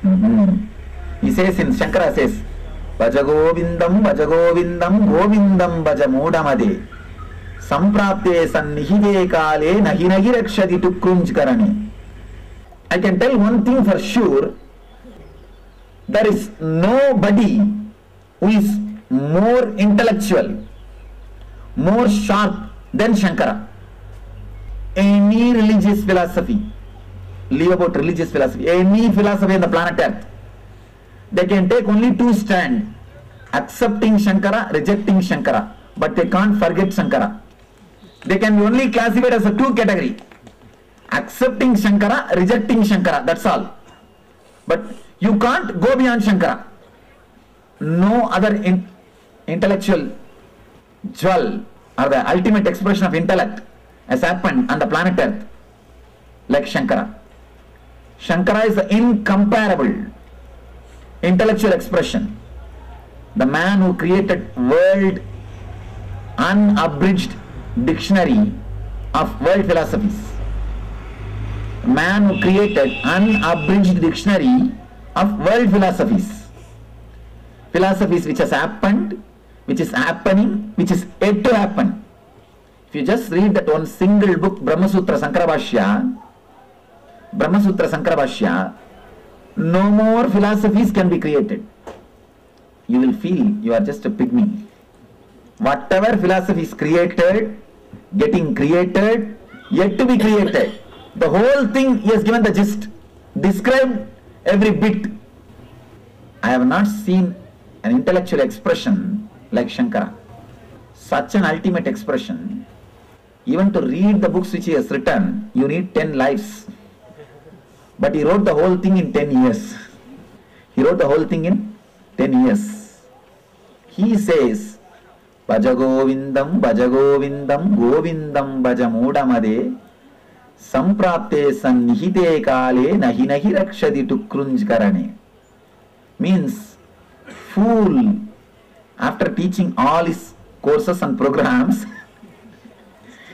Mhm. He says in Shankara says, Bhajagovindam Govindam Bhajamudamade Samprapte Sannihide Kale Nahi Nahi Rakshadi Tukrunj Karani. I can tell one thing for sure, there is nobody who is more intellectual, more sharp than Shankara. Any religious philosophy, leave about religious philosophy, any philosophy on the planet Earth, they can take only two stands, accepting Shankara, rejecting Shankara, but they can't forget Shankara. They can be only classified as a two category, accepting Shankara, rejecting Shankara, that's all. But you can't go beyond Shankara. No other intellectual jewel or the ultimate expression of intellect has happened on the planet Earth like Shankara. Shankara is the incomparable intellectual expression. The man who created world unabridged dictionary of world philosophies. The man who created unabridged dictionary of world philosophies. Philosophies which has happened, which is happening, which is yet to happen. If you just read that one single book, Brahmasutra Sankarabhashya, no more philosophies can be created. You will feel you are just a pygmy. Whatever philosophy is created, getting created, yet to be created. The whole thing he has given the gist, described every bit. I have not seen an intellectual expression like Shankara. Such an ultimate expression. Even to read the books which he has written, you need 10 lives. But he wrote the whole thing in 10 years. He wrote the whole thing in 10 years. He says, Bhajagovindam Govindam Bhajamudamade Samprapte Sannihite Kale Nahi Nahi Rakshadi Tukrunj Karane. Means, fool, after teaching all his courses and programs,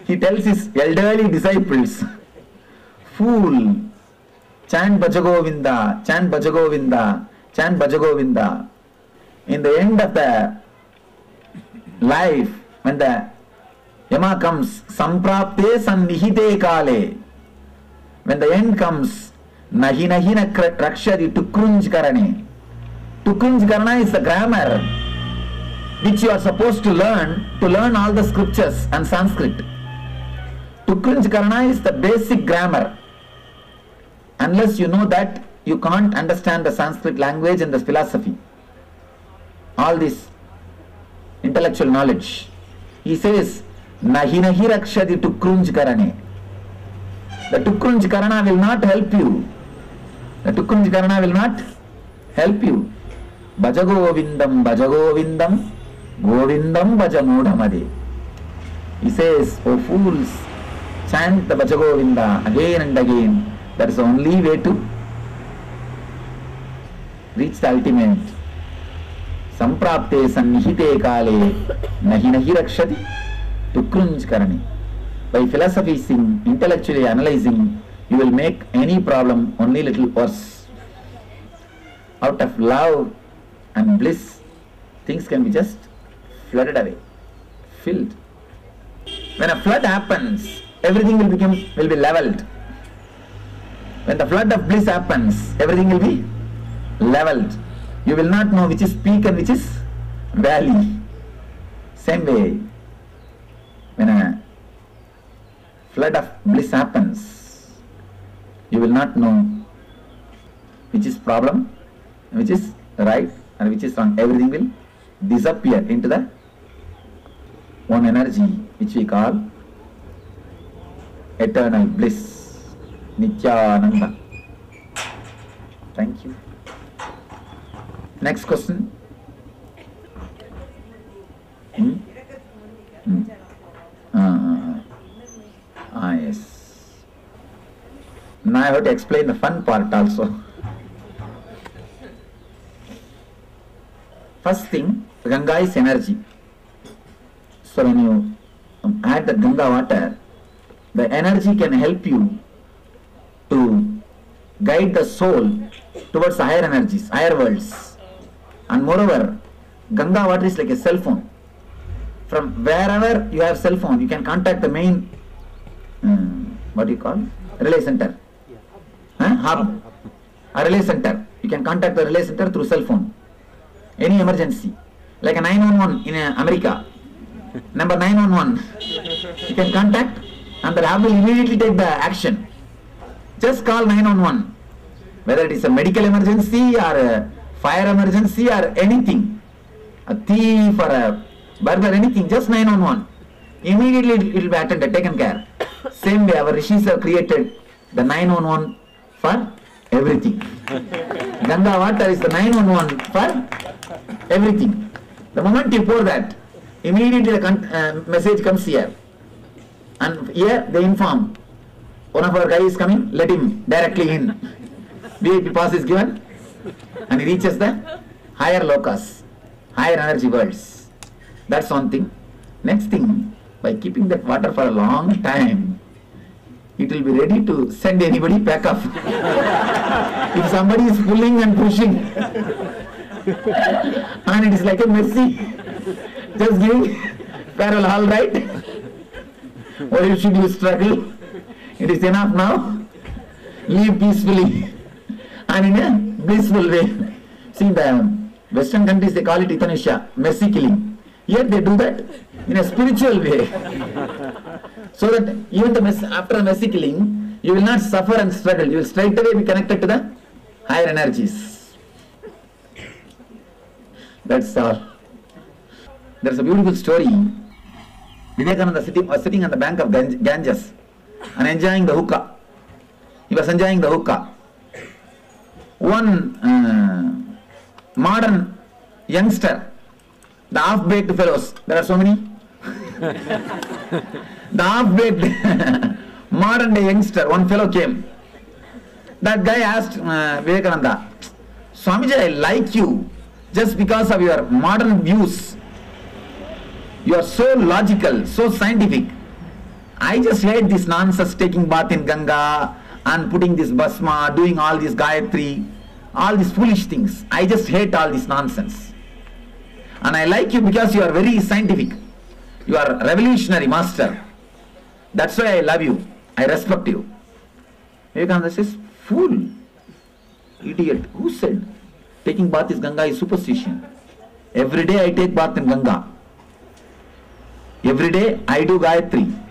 he tells his elderly disciples, fool, chant Bhajagovinda, chant Bhajagovinda, chant Bhajagovinda. In the end of the life, when the Yama comes, Samprapte Sannihite Kale. When the end comes, Nahi Nahi Rakshadi Tukrunj Karane. Tukrunj Karana is the grammar which you are supposed to learn all the scriptures and Sanskrit. Tukrunj Karana is the basic grammar. Unless you know that, you can't understand the Sanskrit language and the philosophy. All this intellectual knowledge. He says, Nahi Nahi Rakshadi Tukrunj Karane. The Tukrunj Karana will not help you. The Tukrunj Karana will not help you. Bhajagovindam Govindam Bhajamudamade. He says, O fools, chant the Bhajagovinda again and again. That is the only way to reach the ultimate. Samprapte Sannihite Kale Nahi Nahi Rakshadi Tukrunj Karani. By philosophizing, intellectually analyzing, you will make any problem only little worse. Out of love and bliss, things can be just flooded away, filled. When a flood happens, everything will be leveled. When the flood of bliss happens, everything will be leveled. You will not know which is peak and which is valley. Same way, when a flood of bliss happens, you will not know which is problem, which is right and which is wrong. Everything will disappear into the one energy which we call eternal bliss, Nityananda. Thank you. Next question. Yes. Now I have to explain the fun part also. First thing, Ganga is energy. So when you add the Ganga water, the energy can help you to guide the soul towards higher energies, higher worlds. And moreover, Ganga water is like a cell phone. From wherever you have cell phone, you can contact the main, what do you call? Relay center. Hub. A relay center. You can contact the relay center through cell phone. Any emergency. Like a 911 in America. Number 911. You can contact and the hub will immediately take the action. Just call 911. Whether it is a medical emergency or a fire emergency or anything. A thief or a burglar, anything. Just 911. Immediately it will be attended, taken care. Same way our rishis have created the 911 for everything. Ganga water is the 911 for everything. The moment you pour that, immediately the message comes here. And here they inform, one of our guys is coming, let him directly in. VIP pass is given and he reaches the higher locus, higher energy worlds. That's one thing. Next thing, by keeping that water for a long time, it will be ready to send anybody back up. If somebody is pulling and pushing, and it is like a mercy, just giving parallel, all right. Why should you struggle? It is enough now. Live peacefully and in a blissful way. See, the Western countries, they call it euthanasia, mercy killing. Here they do that in a spiritual way. So that even after the mercy killing, you will not suffer and struggle. You will straight away be connected to the higher energies. That's all. There's a beautiful story. Vivekananda was sitting on the bank of Ganges and enjoying the hookah. He was enjoying the hookah. One modern youngster, the half-baked fellows, there are so many. The half-baked modern day youngster, one fellow came. That guy asked Vivekananda, Swamiji, I like you just because of your modern views. You are so logical, so scientific. I just hate this nonsense, taking bath in Ganga and putting this basma, doing all this Gayatri, all these foolish things. I just hate all this nonsense. And I like you because you are very scientific. You are a revolutionary master. That's why I love you. I respect you. Vivekananda says, fool, idiot. Who said taking bath is Ganga is superstition? Every day I take bath in Ganga. Every day I do Gayatri.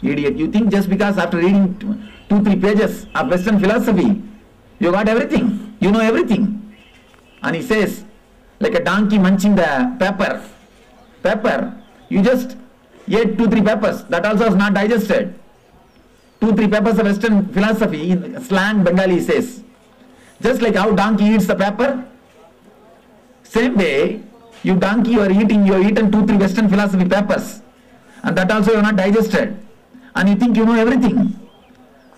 Idiot. You think just because after reading 2-3 pages of Western philosophy, you got everything. You know everything. And he says, like a donkey munching the pepper. Pepper. You just ate 2-3 peppers. That also is not digested. 2-3 peppers of Western philosophy, in slang Bengali says. Just like how donkey eats the pepper, same way, you donkey, you are eaten 2-3 Western philosophy peppers. And that also you are not digested. And you think you know everything.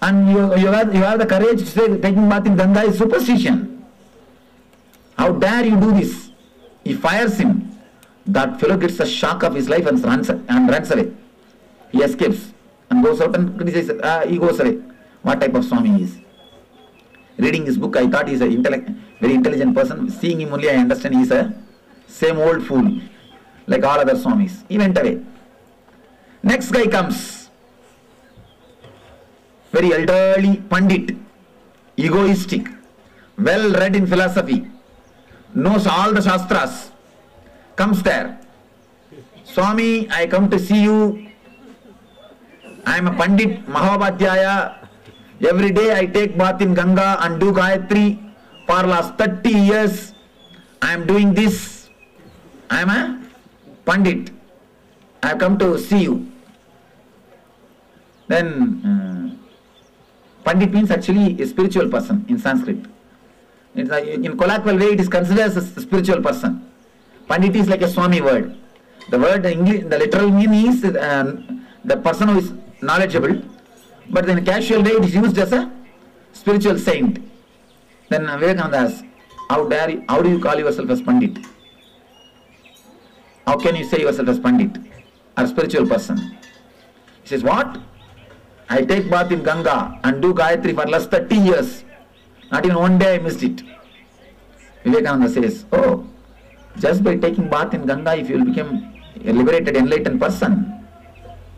And you have the courage to say taking bath in Ganga is superstition. How dare you do this? He fires him. That fellow gets a shock of his life and runs away. He escapes and goes out and criticizes. He goes away. What type of Swami he is? Reading his book, I thought he is a very intelligent person. Seeing him only, I understand he is a same old fool, like all other Swamis. He went away. Next guy comes. Very elderly Pandit, egoistic, well read in philosophy, knows all the Shastras, comes there. Swami, I come to see you. I am a Pandit, Mahabhadhyaya. Every day I take bath in Ganga and do Gayatri. For last 30 years, I am doing this. I am a Pandit. I have come to see you. Then, Pandit means actually a spiritual person in Sanskrit. It's in colloquial way, it is considered as a spiritual person. Pandit is like a Swami word. The word, the literal meaning is the person who is knowledgeable, but in a casual way, it is used as a spiritual saint. Then Vivekananda asks, how do you call yourself as Pandit? How can you say yourself as Pandit or spiritual person? He says, what? I take bath in Ganga and do Gayatri for last 30 years. Not even one day I missed it. Vivekananda says, oh, just by taking bath in Ganga, if you will become a liberated, enlightened person,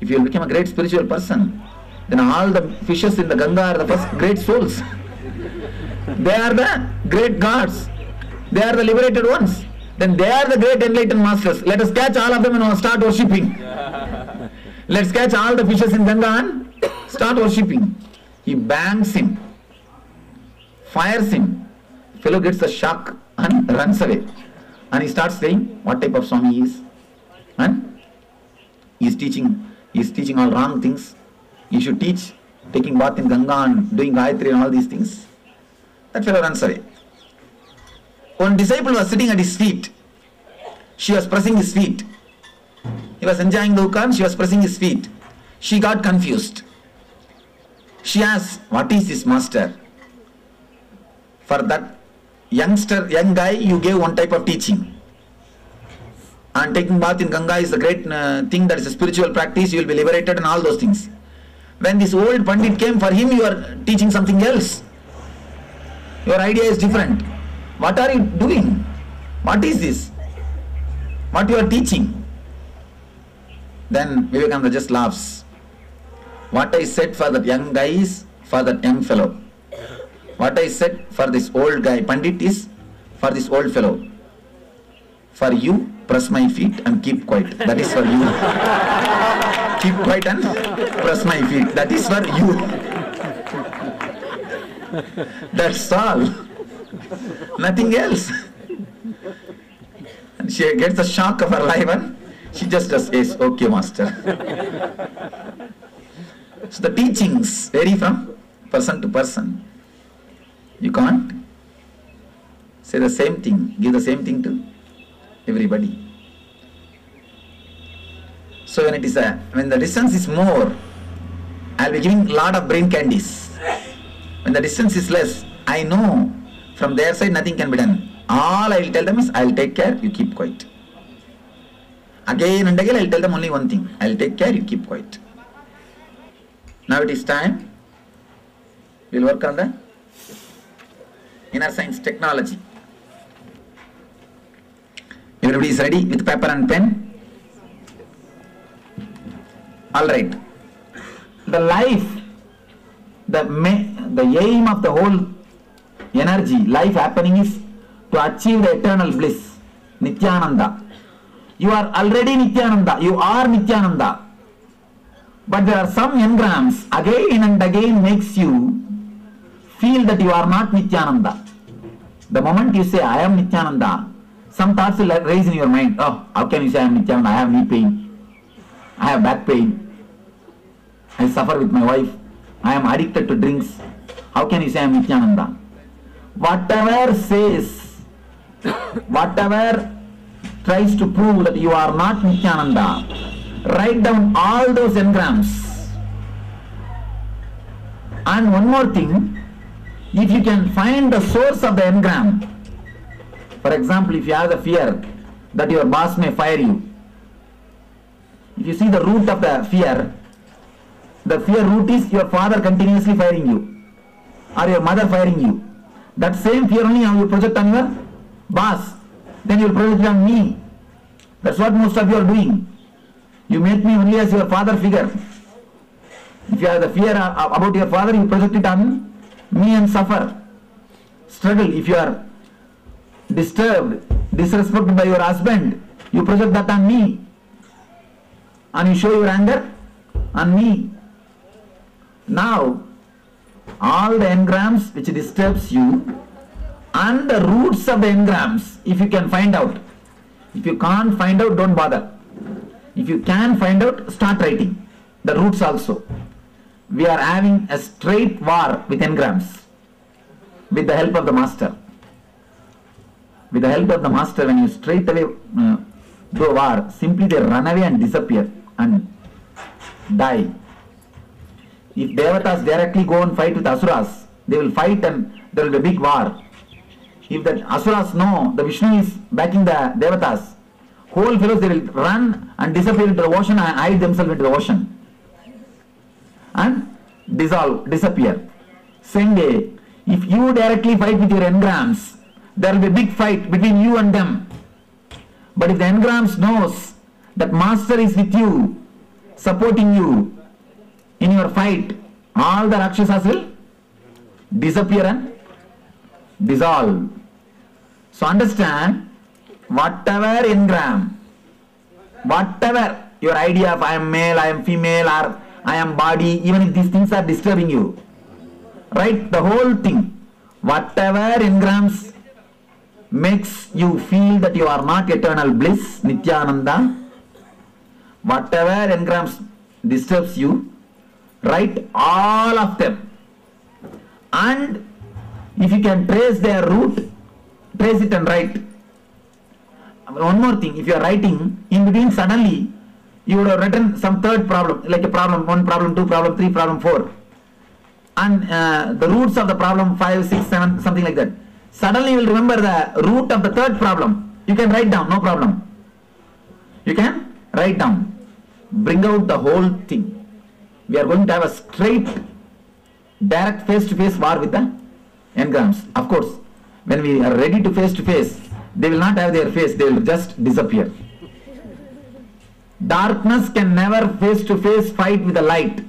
if you will become a great spiritual person, then all the fishes in the Ganga are the first great souls. They are the great gods. They are the liberated ones. Then they are the great enlightened masters. Let us catch all of them and start worshipping. Let's catch all the fishes in Ganga and start worshipping. He bangs him, fires him. Fellow gets a shock and runs away. And he starts saying what type of Swami he is. And he is teaching all wrong things. You should teach taking bath in Ganga and doing Gayatri and all these things. That fellow runs away. One disciple was sitting at his feet. She was pressing his feet. He was enjoying the hookah and she was pressing his feet. She got confused. She asked, what is this, master? For that young guy, you gave one type of teaching. And taking bath in Ganga is a great thing, that is a spiritual practice, you will be liberated and all those things. When this old Pandit came, for him you are teaching something else. Your idea is different. What are you doing? What is this? What you are teaching? Then Vivekananda just laughs. What I said for that young guy is for that young fellow. What I said for this old guy, Pandit, is for this old fellow. For you, press my feet and keep quiet. That is for you. Keep quiet and press my feet. That is for you. That's all. Nothing else. And she gets the shock of her life and she just does, yes, okay, master. So the teachings vary from person to person. You can't say the same thing, give the same thing to everybody. So when the distance is more, I'll be giving a lot of brain candies. When the distance is less, I know from their side nothing can be done. All I will tell them is, I will take care, you keep quiet. Again and again I will tell them only one thing, I will take care, you keep quiet. Now it is time, we will work on the inner science technology. Everybody is ready with paper and pen? Alright. The life, the aim of the whole energy, life happening is to achieve the eternal bliss, Nityananda. You are already Nityananda, you are Nityananda. But there are some engrams again and again makes you feel that you are not Nityananda. The moment you say, I am Nityananda, some thoughts will raise in your mind. Oh, how can you say I am Nityananda? I have knee pain, I have back pain, I suffer with my wife, I am addicted to drinks. How can you say I am Nityananda? Whatever says, whatever tries to prove that you are not Nityananda, write down all those engrams. And one more thing, if you can find the source of the engram, for example, if you have the fear that your boss may fire you, if you see the root of the fear root is your father continuously firing you or your mother firing you. That same fear only you project on your boss, then you will project it on me. That's what most of you are doing. You make me only as your father figure. If you have the fear about your father, you project it on me and suffer, struggle. If you are disturbed, disrespected by your husband, you project that on me and you show your anger on me. Now, all the engrams which disturbs you and the roots of the engrams, if you can find out. If you can't find out, don't bother. If you can find out, start writing the roots also. We are having a straight war with engrams with the help of the master. With the help of the master, when you straight away do a war, simply they run away and disappear and die. If Devatas directly go and fight with Asuras, they will fight and there will be a big war. If the Asuras know the Vishnu is backing the Devatas, whole fellows they will run and disappear into the ocean and hide themselves into the ocean. And dissolve, disappear. Same way, if you directly fight with your engrams, there will be a big fight between you and them. But if the engrams knows that master is with you, supporting you in your fight, all the Rakshasas will disappear and dissolve. So understand, whatever engram, whatever your idea of I am male, I am female, or I am body, even if these things are disturbing you, right? The whole thing, whatever engrams makes you feel that you are not eternal bliss, Nityananda, whatever engrams disturbs you, write all of them. And if you can trace their root, trace it and write. One more thing, if you are writing, in between suddenly you would have written some third problem, like a problem 1, problem 2, problem 3, problem 4. And the roots of the problem 5, 6, 7, something like that. Suddenly you will remember the root of the third problem. You can write down, no problem. You can write down. Bring out the whole thing. We are going to have a straight, direct face-to-face war with the engrams. Of course, when we are ready to face-to-face, they will not have their face, they will just disappear. Darkness can never face-to-face fight with the light.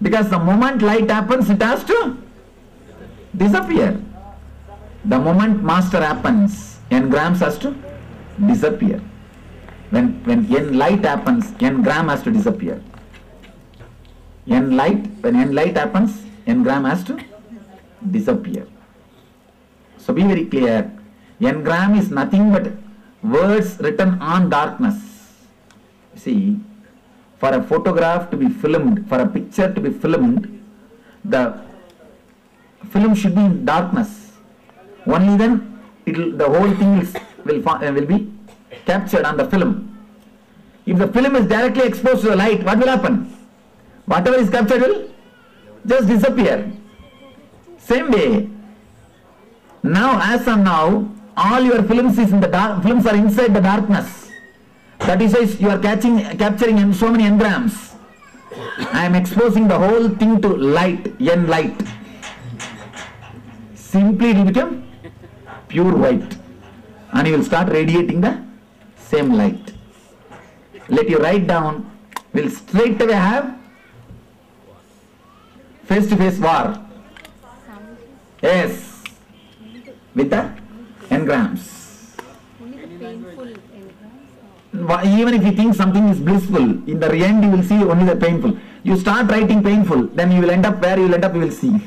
Because the moment light happens, it has to disappear. The moment master happens, engrams has to disappear. When light happens, engram has to disappear. When light happens, engram has to disappear. So be very clear. Engram is nothing but words written on darkness. See, for a photograph to be filmed, for a picture to be filmed, the film should be in darkness. Only then the whole thing will be captured on the film. If the film is directly exposed to the light, what will happen? Whatever is captured will just disappear. Same way, now as of now, all your films is in the dark, films are inside the darkness. That is why you are capturing so many engrams. I am exposing the whole thing to light, light. Simply it will become pure white. And you will start radiating the same light. Let you write down, will straight away have face-to-face war. Yes, with the engrams. Only the painful engrams? Even if you think something is blissful, in the end you will see only the painful. You start writing painful, then you will end up where you will end up, you will see.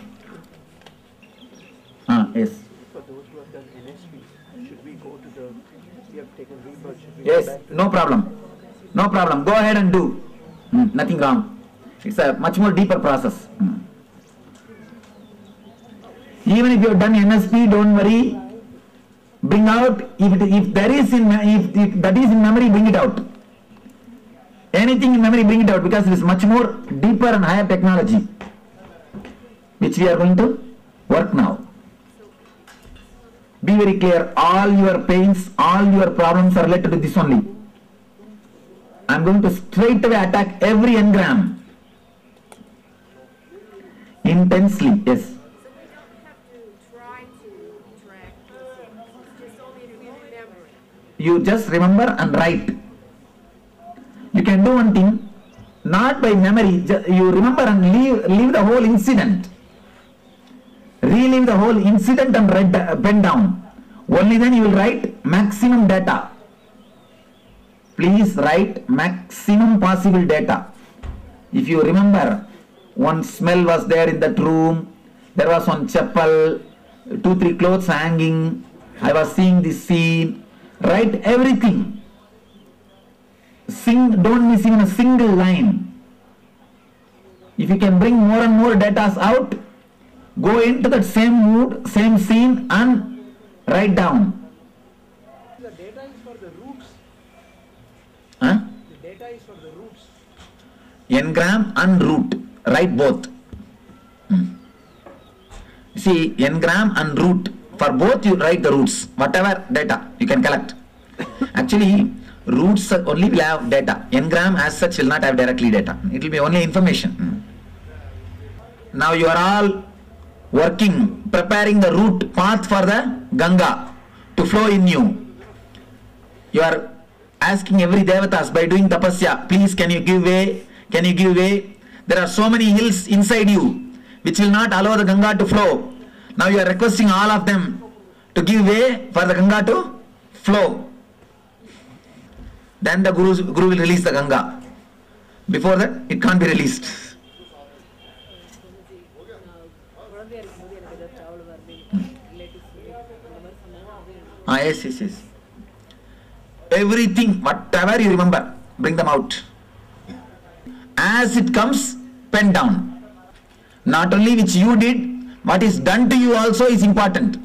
Yes. For those who have done NSP, should we go to the, we have taken rebirth, should we Yes, go back? no problem. No problem. Go ahead and do. Nothing wrong. It's a much more deeper process. Even if you have done NSP, don't worry. Bring out, if that is in memory, bring it out. Anything in memory, bring it out, because it is much more deeper and higher technology, which we are going to work now. Be very clear, all your pains, all your problems are related to this only. I am going to straight away attack every engram. Intensely, yes. You just remember and write. You can do one thing, not by memory, you remember and leave the whole incident. Relive the whole incident and pen down. Only then you will write maximum data. Please write maximum possible data. If you remember, one smell was there in that room, there was one chapel, 2-3 clothes hanging, I was seeing this scene. Write everything. Don't miss even a single line. If you can bring more and more data out, go into that same mood, same scene and write down. The data is for the roots. Huh? The data is for the roots. Engram and root. Write both. See, engram and root. For both you write the roots. Whatever data you can collect. Actually, roots only will have data. Engram as such will not have directly data. It will be only information. Now you are all working, preparing the route, path for the Ganga to flow in you. You are asking every devatas by doing tapasya, please can you give way, can you give way? There are so many hills inside you which will not allow the Ganga to flow. Now you are requesting all of them to give way for the Ganga to flow. Then the Guru will release the Ganga. Before that, it can't be released. Yes. Everything, whatever you remember, bring them out. As it comes, pen down. Not only which you did, what is done to you also is important.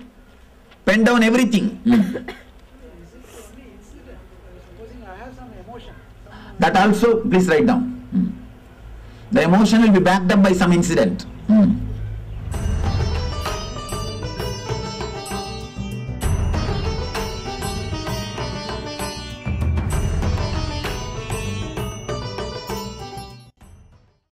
Pen down everything. Supposing I have some emotion. That also, please write down. The emotion will be backed up by some incident.